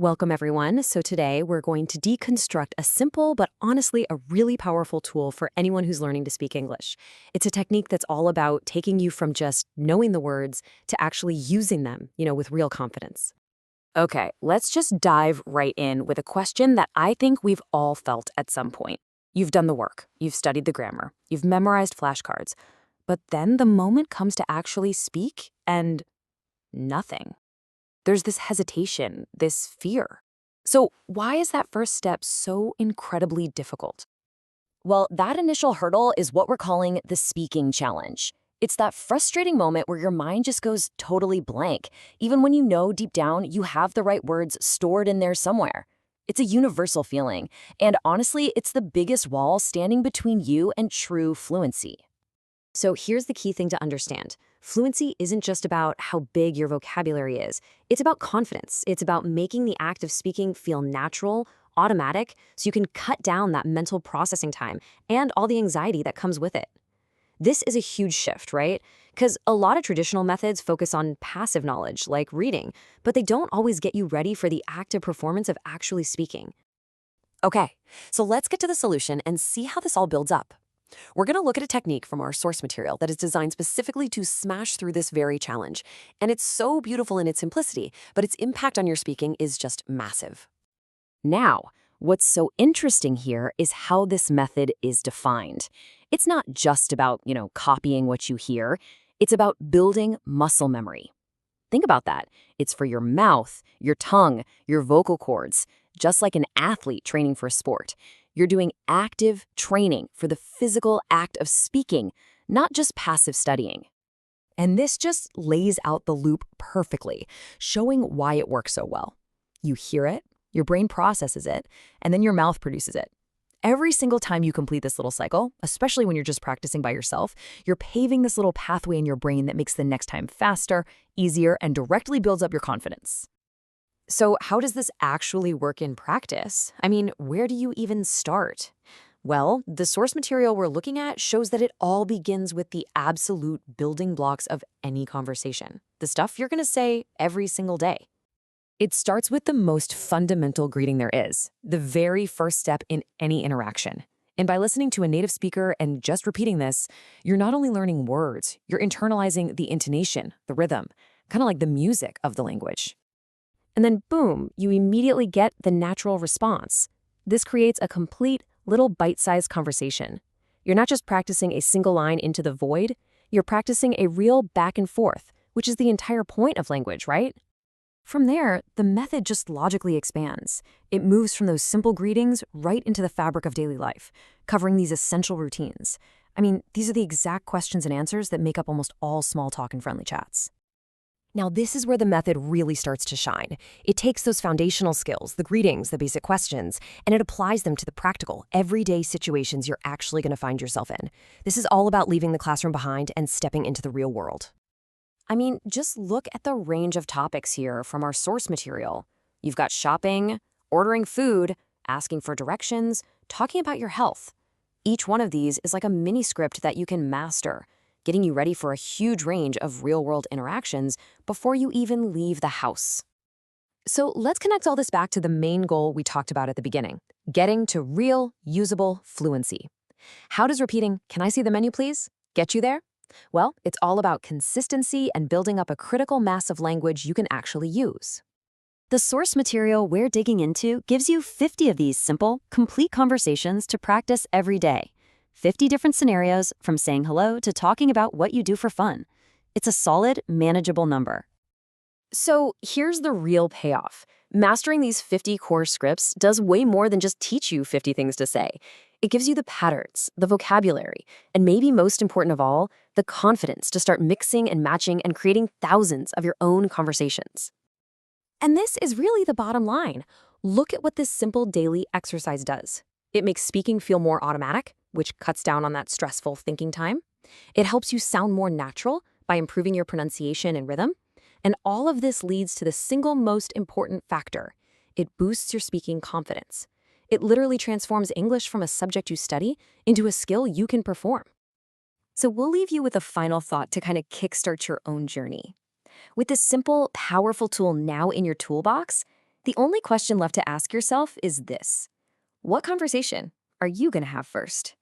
Welcome, everyone. So, today we're going to deconstruct a simple but honestly a really powerful tool for anyone who's learning to speak English. It's a technique that's all about taking you from just knowing the words to actually using them, with real confidence. Okay, let's just dive right in with a question that I think we've all felt at some point. You've done the work, you've studied the grammar, you've memorized flashcards, but then the moment comes to actually speak and nothing. There's this hesitation, this fear. So, why is that first step so incredibly difficult? Well, that initial hurdle is what we're calling the speaking challenge. It's that frustrating moment where your mind just goes totally blank, even when you know deep down you have the right words stored in there somewhere. It's a universal feeling, and honestly, it's the biggest wall standing between you and true fluency. So, here's the key thing to understand fluency isn't just about how big your vocabulary is, it's about confidence. It's about making the act of speaking feel natural, automatic, so you can cut down that mental processing time and all the anxiety that comes with it. This is a huge shift, right? Because a lot of traditional methods focus on passive knowledge, like reading, but they don't always get you ready for the active performance of actually speaking. Okay, so let's get to the solution and see how this all builds up. We're going to look at a technique from our source material that is designed specifically to smash through this very challenge. And it's so beautiful in its simplicity, but its impact on your speaking is just massive. Now, what's so interesting here is how this method is defined. It's not just about, copying what you hear. It's about building muscle memory. Think about that. It's for your mouth, your tongue, your vocal cords, just like an athlete training for a sport. You're doing active training for the physical act of speaking, not just passive studying. And this just lays out the loop perfectly, showing why it works so well. You hear it, your brain processes it, and then your mouth produces it. Every single time you complete this little cycle, especially when you're just practicing by yourself, you're paving this little pathway in your brain that makes the next time faster, easier, and directly builds up your confidence. So, how does this actually work in practice? I mean, where do you even start? Well, the source material we're looking at shows that it all begins with the absolute building blocks of any conversation, the stuff you're going to say every single day. It starts with the most fundamental greeting there is, the very first step in any interaction. And by listening to a native speaker and just repeating this, you're not only learning words, you're internalizing the intonation, the rhythm, kind of like the music of the language. And then boom, you immediately get the natural response. This creates a complete little bite-sized conversation. You're not just practicing a single line into the void, you're practicing a real back and forth, which is the entire point of language, right? From there, the method just logically expands. It moves from those simple greetings right into the fabric of daily life, covering these essential routines. I mean, these are the exact questions and answers that make up almost all small talk and friendly chats. Now, this is where the method really starts to shine. It takes those foundational skills, the greetings, the basic questions, and it applies them to the practical, everyday situations you're actually going to find yourself in. This is all about leaving the classroom behind and stepping into the real world. I mean, just look at the range of topics here from our source material. You've got shopping, ordering food, asking for directions, talking about your health. Each one of these is like a mini script that you can master, getting you ready for a huge range of real-world interactions before you even leave the house. So let's connect all this back to the main goal we talked about at the beginning, getting to real, usable fluency. How does repeating, "Can I see the menu, please?" get you there? Well, it's all about consistency and building up a critical mass of language you can actually use. The source material we're digging into gives you 50 of these simple, complete conversations to practice every day. 50 different scenarios, from saying hello to talking about what you do for fun. It's a solid, manageable number. So here's the real payoff. Mastering these 50 core scripts does way more than just teach you 50 things to say. It gives you the patterns, the vocabulary, and maybe most important of all, the confidence to start mixing and matching and creating thousands of your own conversations. And this is really the bottom line. Look at what this simple daily exercise does. It makes speaking feel more automatic, which cuts down on that stressful thinking time. It helps you sound more natural by improving your pronunciation and rhythm. And all of this leads to the single most important factor. It boosts your speaking confidence. It literally transforms English from a subject you study into a skill you can perform. So we'll leave you with a final thought to kind of kickstart your own journey. With this simple, powerful tool now in your toolbox, The only question left to ask yourself is this: what conversation are you going to have first?